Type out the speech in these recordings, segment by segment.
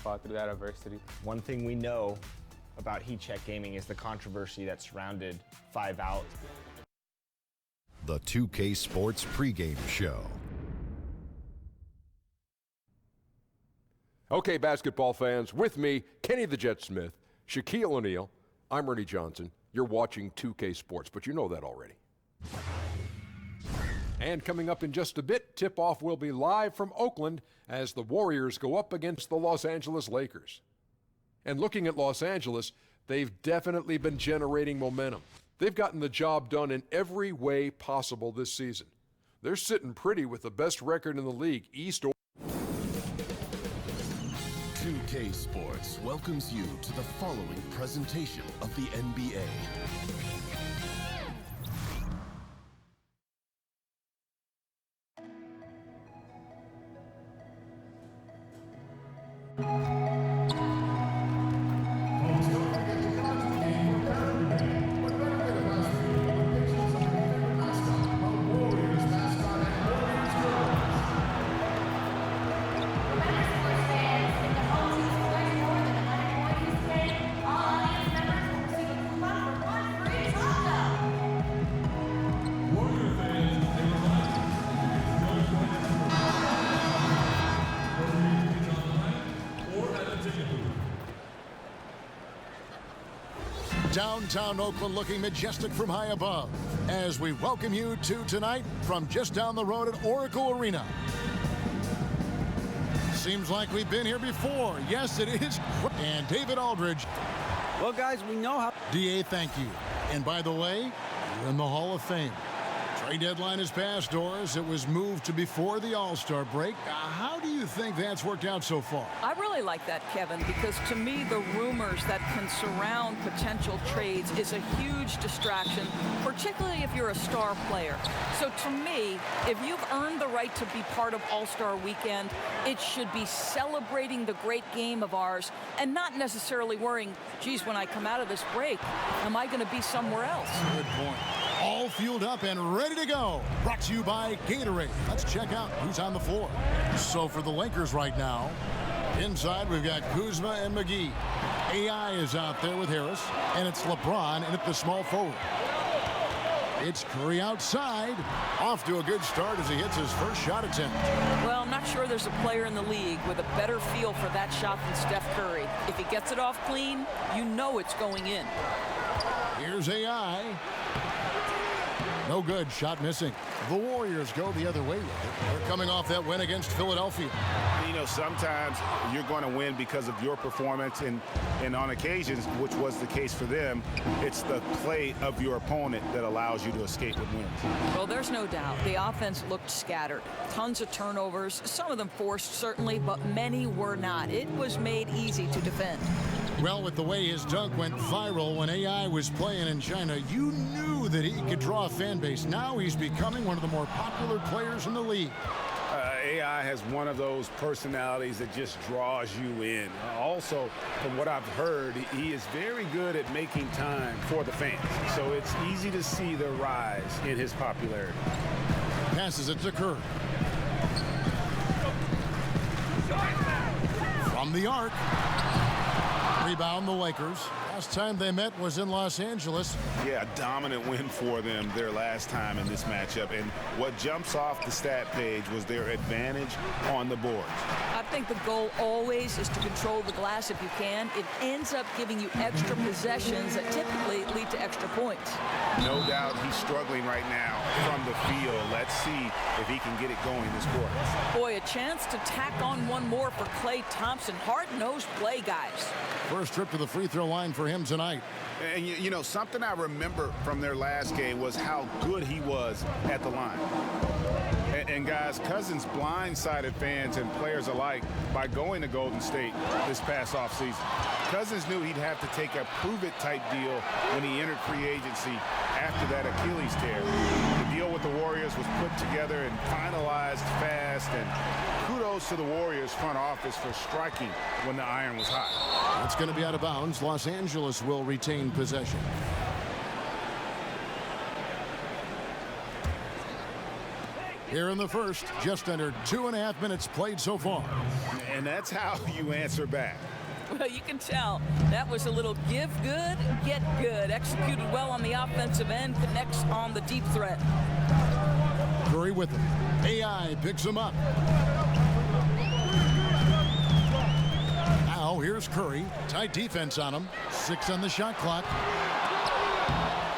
fought through that adversity. One thing we know about Heat Check Gaming is the controversy that surrounded 5 Out. The 2K Sports pregame show. Okay, basketball fans, with me, Kenny the Jet Smith, Shaquille O'Neal, I'm Ernie Johnson. You're watching 2K Sports, but you know that already. And coming up in just a bit, tip-off will be live from Oakland as the Warriors go up against the Los Angeles Lakers. And looking at Los Angeles, they've definitely been generating momentum. They've gotten the job done in every way possible this season. They're sitting pretty with the best record in the league, East or 2K Sports welcomes you to the following presentation of the NBA. Downtown Oakland looking majestic from high above as we welcome you to tonight from just down the road at Oracle Arena. Seems like we've been here before. Yes, it is. And David Aldridge. Well, guys, we know how. DA, thank you. And by the way, you're in the Hall of Fame. Trade deadline has passed, Doris. It was moved to before the All-Star break. How do you think that's worked out so far? I really like that, Kevin, because to me, the rumors that can surround potential trades is a huge distraction, particularly if you're a star player. So to me, if you've earned the right to be part of All-Star Weekend, it should be celebrating the great game of ours and not necessarily worrying, geez, when I come out of this break, am I going to be somewhere else? Good point. All fueled up and ready to go. Brought to you by Gatorade. Let's check out who's on the floor. So for the Lakers right now, inside we've got Kuzma and McGee. AI is out there with Harris, and it's LeBron in at the small forward. It's Curry outside. Off to a good start as he hits his first shot attempt. Well, I'm not sure there's a player in the league with a better feel for that shot than Steph Curry. If he gets it off clean, you know it's going in. Here's AI. No good. Shot missing. The Warriors go the other way with it. They're coming off that win against Philadelphia. You know, sometimes you're going to win because of your performance, and on occasions, which was the case for them, it's the play of your opponent that allows you to escape with wins. Well, there's no doubt. The offense looked scattered. Tons of turnovers. Some of them forced, certainly, but many were not. It was made easy to defend. Well, with the way his dunk went viral when AI was playing in China, you knew that he could draw a fan base. Now he's becoming one of the more popular players in the league. AI has one of those personalities that just draws you in. Also, from what I've heard, he is very good at making time for the fans. So it's easy to see the rise in his popularity. Passes it to Kerr. From the arc. Rebound the Lakers. Last time they met was in Los Angeles. Yeah, a dominant win for them their last time in this matchup. And what jumps off the stat page was their advantage on the boards. I think the goal always is to control the glass if you can. It ends up giving you extra possessions that typically lead to extra points. No doubt he's struggling right now from the field. Let's see if he can get it going this quarter. Boy, a chance to tack on one more for Klay Thompson. Hard-nosed play, guys. First trip to the free throw line for him tonight. And you know, something I remember from their last game was how good he was at the line. And guys, Cousins blindsided fans and players alike by going to Golden State this past offseason. Cousins knew he'd have to take a prove-it-type deal when he entered free agency after that Achilles tear. The deal with the Warriors was put together and finalized fast, and kudos to the Warriors front office for striking when the iron was hot. It's going to be out of bounds. Los Angeles will retain possession. Here in the first, just under 2.5 minutes played so far. And that's how you answer back. Well, you can tell that was a little give good, get good. Executed well on the offensive end, connects on the deep threat. Curry with him. AI picks him up. Now here's Curry. Tight defense on him. 6 on the shot clock.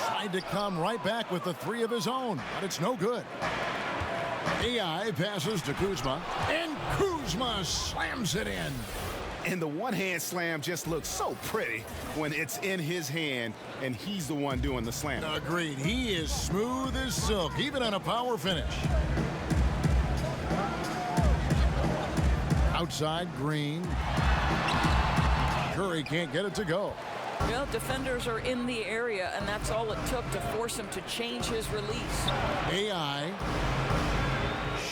Tried to come right back with the 3 of his own, but it's no good. AI passes to Kuzma, and Kuzma slams it in. And the one-hand slam just looks so pretty when it's in his hand and he's the one doing the slam. Agreed. He is smooth as silk, even on a power finish. Outside, Green. Curry can't get it to go. Well, defenders are in the area, and that's all it took to force him to change his release. AI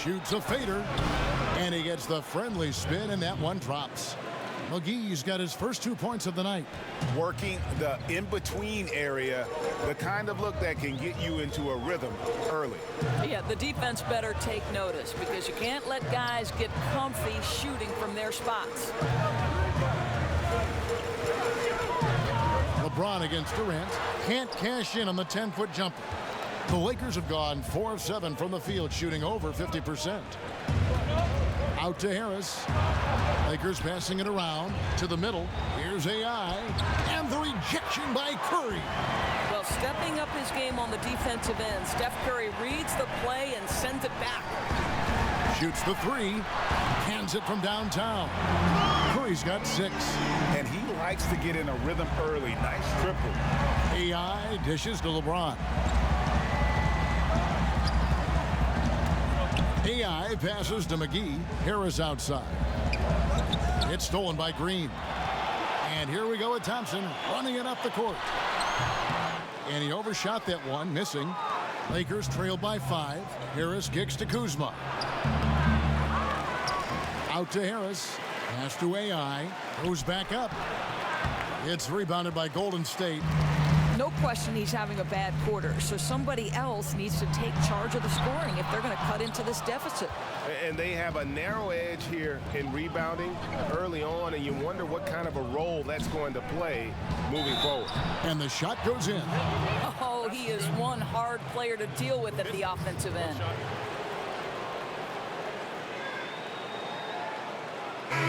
shoots a fader, and he gets the friendly spin, and that one drops. McGee's got his first 2 points of the night. Working the in-between area, the kind of look that can get you into a rhythm early. Yeah, the defense better take notice because you can't let guys get comfy shooting from their spots. LeBron against Durant. Can't cash in on the 10-foot jumper. The Lakers have gone 4 of 7 from the field, shooting over 50%. Out to Harris. Lakers passing it around to the middle. Here's AI. And the rejection by Curry. Well, stepping up his game on the defensive end, Steph Curry reads the play and sends it back. Shoots the 3. Hands it from downtown. Curry's got 6. And he likes to get in a rhythm early. Nice triple. AI dishes to LeBron. AI passes to McGee. Harris outside. It's stolen by Green. And here we go with Thompson running it up the court. And he overshot that one, missing. Lakers trailed by 5. Harris kicks to Kuzma. Out to Harris. Pass to AI. Goes back up. It's rebounded by Golden State. No question he's having a bad quarter, so somebody else needs to take charge of the scoring if they're going to cut into this deficit. And they have a narrow edge here in rebounding early on, and you wonder what kind of a role that's going to play moving forward. And the shot goes in. Oh, he is one hard player to deal with at the offensive end.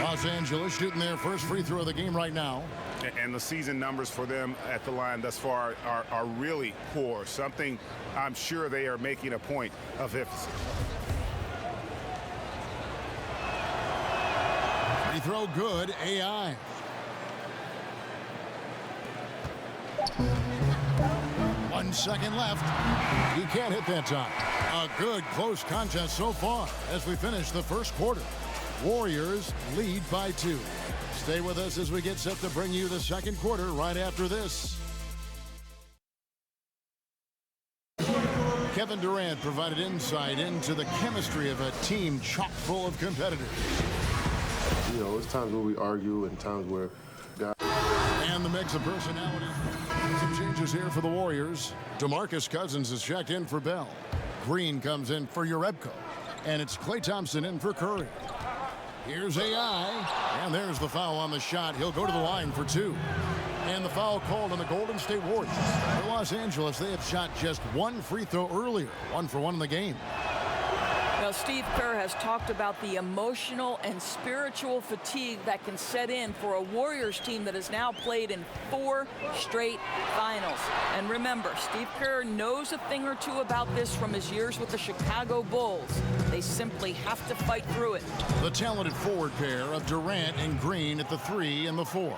Los Angeles shooting their first free throw of the game right now. And the season numbers for them at the line thus far are really poor. Something I'm sure they are making a point of emphasis. Free throw good. AI. One second left. He can't hit that time. A good close contest so far as we finish the first quarter. Warriors lead by 2. Stay with us as we get set to bring you the second quarter right after this. Kevin Durant provided insight into the chemistry of a team chock full of competitors. You know, it's times where we argue and times where guys... And the mix of personality. Some changes here for the Warriors. DeMarcus Cousins is checked in for Bell. Green comes in for Urebko. And it's Klay Thompson in for Curry. Here's AI, and there's the foul on the shot. He'll go to the line for 2. And the foul called on the Golden State Warriors. For Los Angeles, they have shot just 1 free throw earlier, 1 for 1 in the game. Well, Steve Kerr has talked about the emotional and spiritual fatigue that can set in for a Warriors team that has now played in 4 straight finals. And remember, Steve Kerr knows a thing or two about this from his years with the Chicago Bulls. They simply have to fight through it. The talented forward pair of Durant and Green at the 3 and the 4.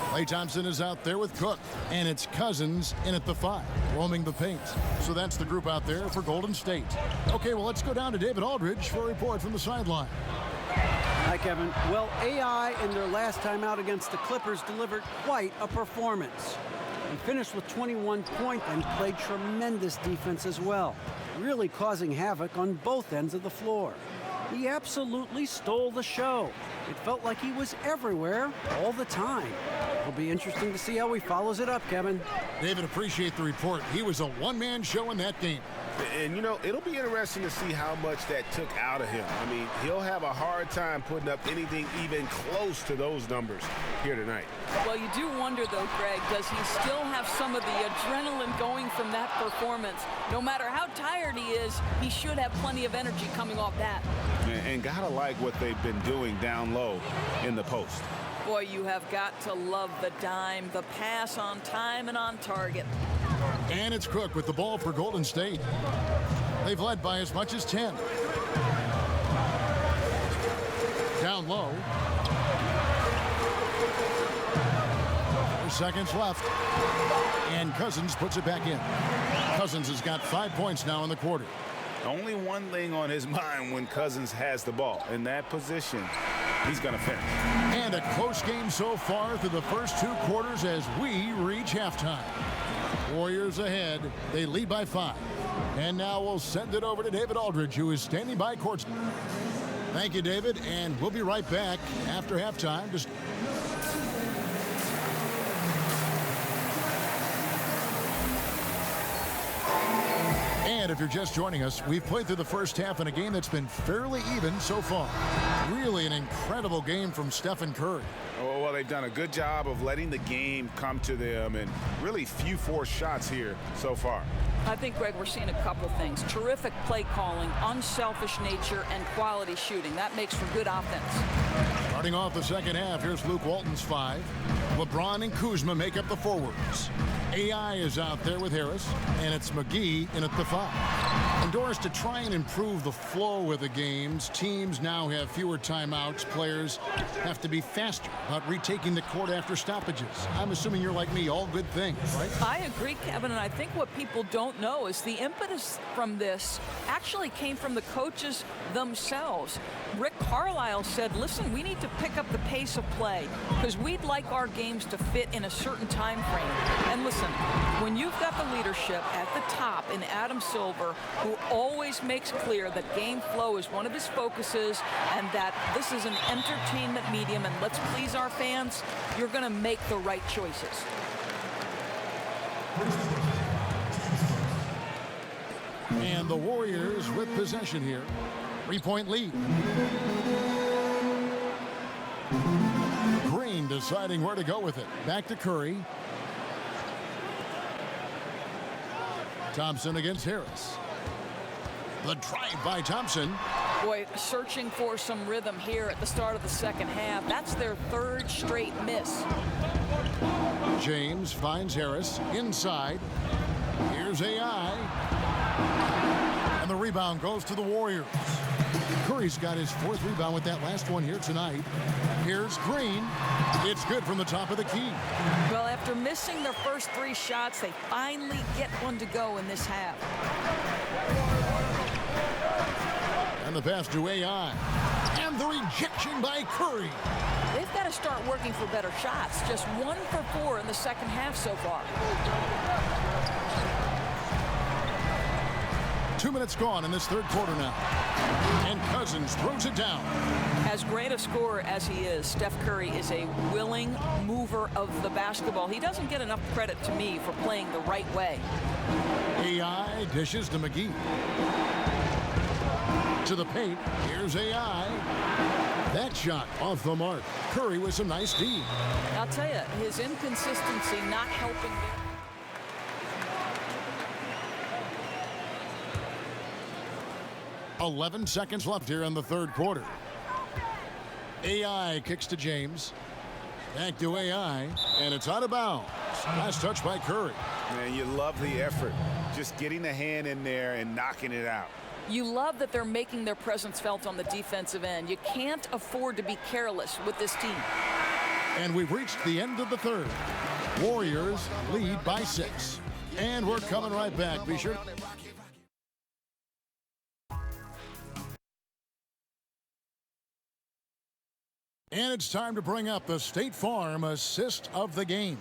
Klay Thompson is out there with Cook, and it's Cousins in at the 5, roaming the paint. So that's the group out there for Golden State. Okay, well, let's go down to David Aldridge for a report from the sideline. Hi, Kevin. Well, AI in their last time out against the Clippers delivered quite a performance. He finished with 21 points and played tremendous defense as well, really causing havoc on both ends of the floor. He absolutely stole the show. It felt like he was everywhere all the time. It'll be interesting to see how he follows it up, Kevin. David, appreciate the report. He was a one-man show in that game. And, you know, it'll be interesting to see how much that took out of him. I mean, he'll have a hard time putting up anything even close to those numbers here tonight. Well, you do wonder, though, Greg, does he still have some of the adrenaline going from that performance? No matter how tired he is, he should have plenty of energy coming off that. And gotta like what they've been doing down low in the post. Boy, you have got to love the dime, the pass on time and on target. And it's Cook with the ball for Golden State. They've led by as much as 10. Down low. 4 seconds left. And Cousins puts it back in. Cousins has got 5 points now in the quarter. Only one thing on his mind when Cousins has the ball. In that position, he's going to finish. And a close game so far through the first 2 quarters as we reach halftime. Warriors ahead. They lead by 5. And now we'll send it over to David Aldridge, who is standing by court. Thank you, David. And we'll be right back after halftime. And if you're just joining us, we've played through the first half in a game that's been fairly even so far. Really an incredible game from Stephen Curry. Oh, well, they've done a good job of letting the game come to them, and really few forced shots here so far. I think, Greg, we're seeing a couple things. Terrific play calling, unselfish nature, and quality shooting. That makes for good offense. Starting off the second half, here's Luke Walton's 5. LeBron and Kuzma make up the forwards. AI is out there with Harris, and it's McGee in at the 5. And Doris, to try and improve the flow of the games, teams now have fewer timeouts. Players have to be faster about retaking the court after stoppages. I'm assuming you're like me, all good things, right? I agree, Kevin, and I think what people don't know is the impetus from this actually came from the coaches themselves. Rick Carlisle said, listen, we need to pick up the pace of play because we'd like our games to fit in a certain time frame. And listen, when you've got the leadership at the top in Adam Silver, who always makes clear that game flow is one of his focuses and that this is an entertainment medium and let's please our fans, you're going to make the right choices. And the Warriors with possession here. 3-point lead. Green deciding where to go with it. Back to Curry. Thompson against Harris. The drive by Thompson. Boy, searching for some rhythm here at the start of the second half. That's their 3rd straight miss. James finds Harris inside. Here's AI. And the rebound goes to the Warriors. Curry's got his 4th rebound with that last one here tonight. Here's Green. It's good from the top of the key. Well, after missing their first 3 shots, they finally get one to go in this half. And the pass to AI. And the rejection by Curry. They've got to start working for better shots. Just 1 for 4 in the second half so far. 2 minutes gone in this 3rd quarter now. And Cousins throws it down. As great a scorer as he is, Steph Curry is a willing mover of the basketball. He doesn't get enough credit to me for playing the right way. AI dishes to McGee. To the paint. Here's AI. That shot off the mark. Curry with some nice D. I'll tell you, his inconsistency not helping. 11 seconds left here in the 3rd quarter. AI kicks to James. Back to AI, and it's out of bounds. Last touch by Curry. Man, you love the effort. Just getting the hand in there and knocking it out. You love that they're making their presence felt on the defensive end. You can't afford to be careless with this team. And we've reached the end of the 3rd. Warriors lead by 6. And we're coming right back. Be sure. And it's time to bring up the State Farm assist of the game.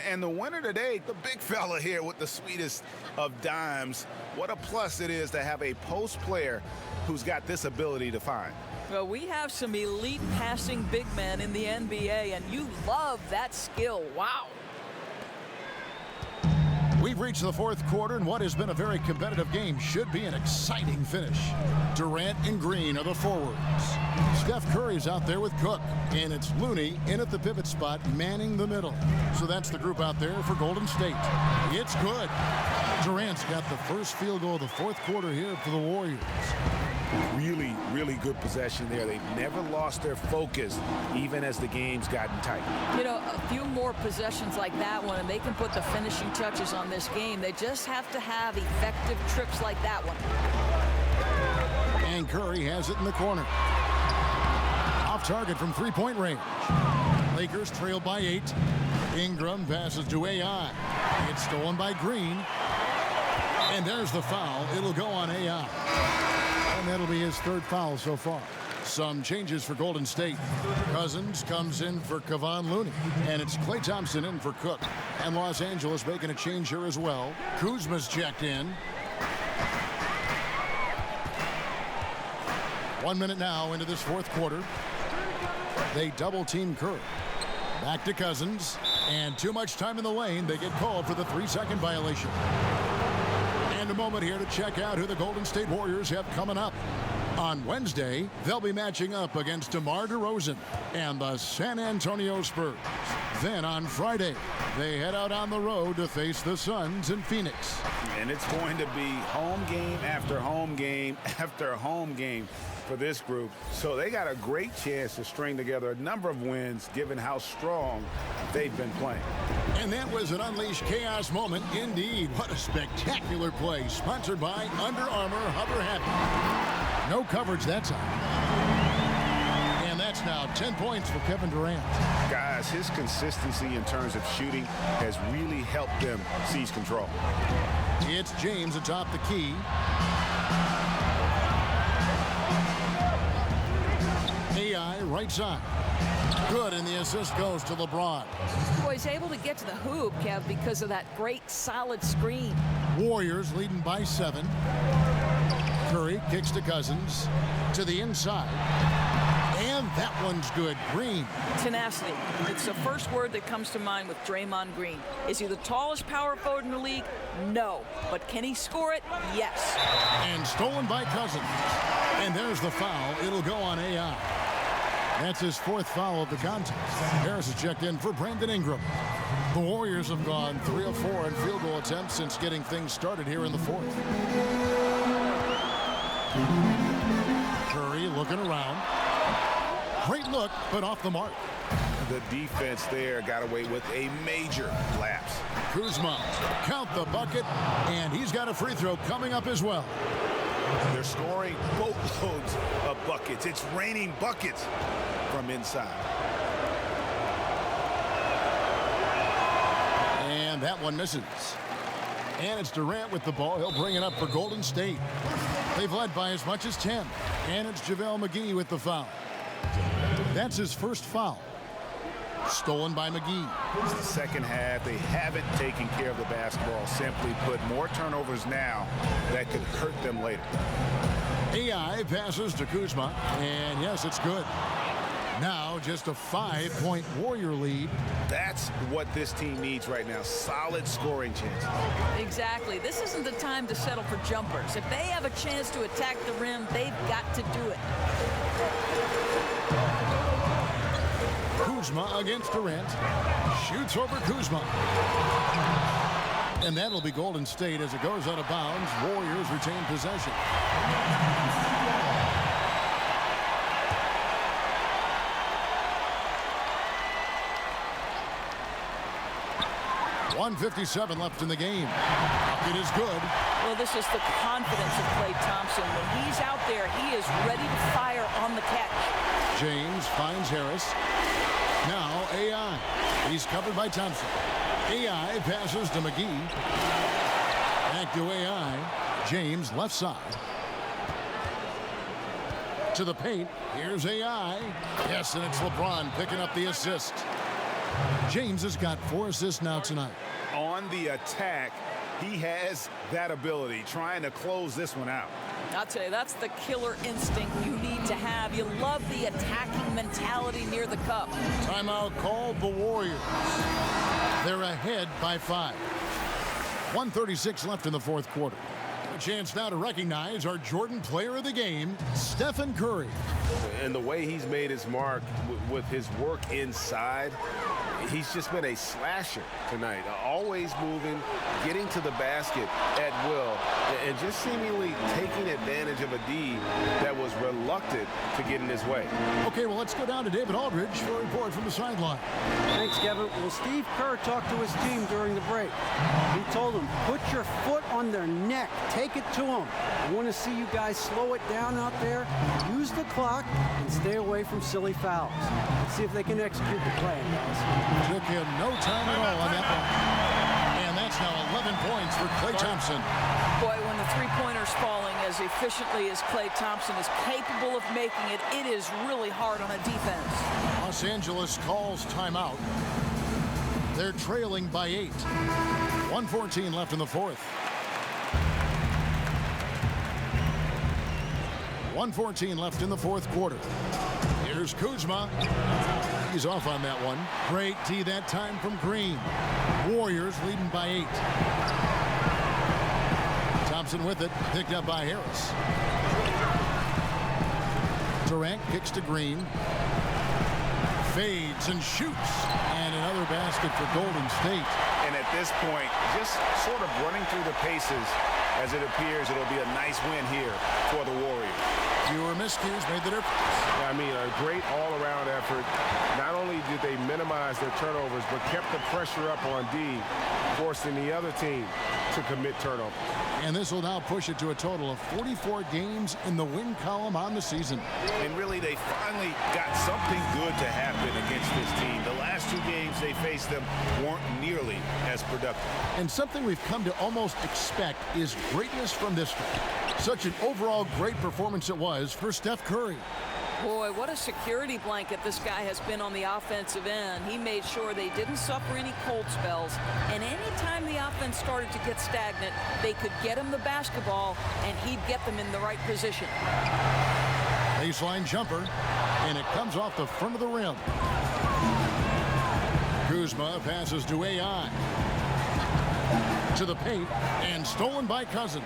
And the winner today, the big fella here with the sweetest of dimes. What a plus it is to have a post player who's got this ability to find. Well, we have some elite passing big men in the NBA, and you love that skill. Wow. We've reached the fourth quarter, and what has been a very competitive game should be an exciting finish. Durant and Green are the forwards. Steph Curry's out there with Cook, and it's Looney in at the pivot spot, manning the middle. So that's the group out there for Golden State. It's good. Durant's got the first field goal of the fourth quarter here for the Warriors. Really, really good possession there. They've never lost their focus, even as the game's gotten tight. You know, a few more possessions like that one, and they can put the finishing touches on this game. They just have to have effective trips like that one. And Curry has it in the corner. Off target from three-point range. Lakers trail by 8. Ingram passes to AI. It's stolen by Green. And there's the foul. It'll go on AI. And that'll be his third foul so far. Some changes for Golden State. Cousins comes in for Kevon Looney. And it's Klay Thompson in for Cook. And Los Angeles making a change here as well. Kuzma's checked in. 1 minute now into this fourth quarter. They double-team Curry. Back to Cousins. And too much time in the lane. They get called for the 3-second violation. And a moment here to check out who the Golden State Warriors have coming up. On Wednesday, they'll be matching up against DeMar DeRozan and the San Antonio Spurs. Then on Friday, they head out on the road to face the Suns in Phoenix. And it's going to be home game after home game after home game for this group. So they got a great chance to string together a number of wins given how strong they've been playing. And that was an Unleash Chaos moment indeed. What a spectacular play, sponsored by Under Armour Hover Happy. No coverage that time. And that's now 10 points for Kevin Durant. Guys, his consistency in terms of shooting has really helped them seize control. It's James atop the key. AI right side. Good, and the assist goes to LeBron. Boy, he's able to get to the hoop, Kev, because of that great solid screen. Warriors leading by 7. Curry kicks to Cousins to the inside. And that one's good. Green. Tenacity. It's the first word that comes to mind with Draymond Green. Is he the tallest power forward in the league? No. But can he score it? Yes. And stolen by Cousins. And there's the foul. It'll go on AI. That's his fourth foul of the contest. Harris has checked in for Brandon Ingram. The Warriors have gone 3 of 4 in field goal attempts since getting things started here in the fourth. Curry looking around. Great look, but off the mark. The defense there got away with a major lapse. Kuzma, count the bucket, and he's got a free throw coming up as well. They're scoring boatloads of buckets. It's raining buckets from inside. And that one misses. And it's Durant with the ball. He'll bring it up for Golden State. They've led by as much as 10. And it's JaVale McGee with the foul. That's his first foul. Stolen by McGee. It's the second half. They haven't taken care of the basketball. Simply put, more turnovers now that could hurt them later. AI passes to Kuzma. And yes, it's good. Now just a 5-point Warrior lead. That's what this team needs right now. Solid scoring chances. Exactly. This isn't the time to settle for jumpers. If they have a chance to attack the rim, they've got to do it. Kuzma against Durant. Shoots over Kuzma. And that'll be Golden State as it goes out of bounds. Warriors retain possession. 1:57 left in the game. It is good. Well, this is the confidence of Klay Thompson. When he's out there, he is ready to fire on the catch. James finds Harris. Now AI. He's covered by Thompson. AI passes to McGee. Back to AI. James left side. To the paint. Here's AI. Yes, and it's LeBron picking up the assist. James has got 4 assists now tonight. On the attack, he has that ability, trying to close this one out. I'll tell you, that's the killer instinct you need to have. You love the attacking mentality near the cup. Timeout called the Warriors. They're ahead by 5. 1:36 left in the fourth quarter. A chance now to recognize our Jordan player of the game, Stephen Curry. And the way he's made his mark with his work inside, he's just been a slasher tonight. Always moving, getting to the basket at will, and just seemingly taking advantage of a D that was reluctant to get in his way. Okay, well, let's go down to David Aldridge for a report from the sideline. Thanks, Kevin. Well, Steve Kerr talked to his team during the break. He told them, put your foot on their neck. Take it to them. I want to see you guys slow it down out there, use the clock, and stay away from silly fouls. Let's see if they can execute the plan, guys. Took him no time at all on that one. And that's now 11 points for Klay Thompson. Boy, when the three-pointer's falling as efficiently as Klay Thompson is capable of making it, it is really hard on a defense. Los Angeles calls timeout. They're trailing by 8. 1:14 left in the fourth. 1:14 left in the fourth quarter. Here's Kuzma. He's off on that one. Great D that time from Green. Warriors leading by 8. Thompson with it, picked up by Harris. Durant kicks to Green. Fades and shoots. And another basket for Golden State. And at this point, just sort of running through the paces, as it appears it'll be a nice win here for the Warriors. Fewer miscues made the difference. I mean, a great all-around effort. Not only did they minimize their turnovers, but kept the pressure up on D, forcing the other team to commit turnovers. And this will now push it to a total of 44 games in the win column on the season. And really, they finally got something good to happen against this team. The last 2 games they faced them weren't nearly as productive. And something we've come to almost expect is greatness from this one. Such an overall great performance it was for Steph Curry. Boy, what a security blanket this guy has been on the offensive end. He made sure they didn't suffer any cold spells. And anytime the offense started to get stagnant, they could get him the basketball, and he'd get them in the right position. Baseline jumper, and it comes off the front of the rim. Kuzma passes to AI. To the paint, and stolen by Cousins.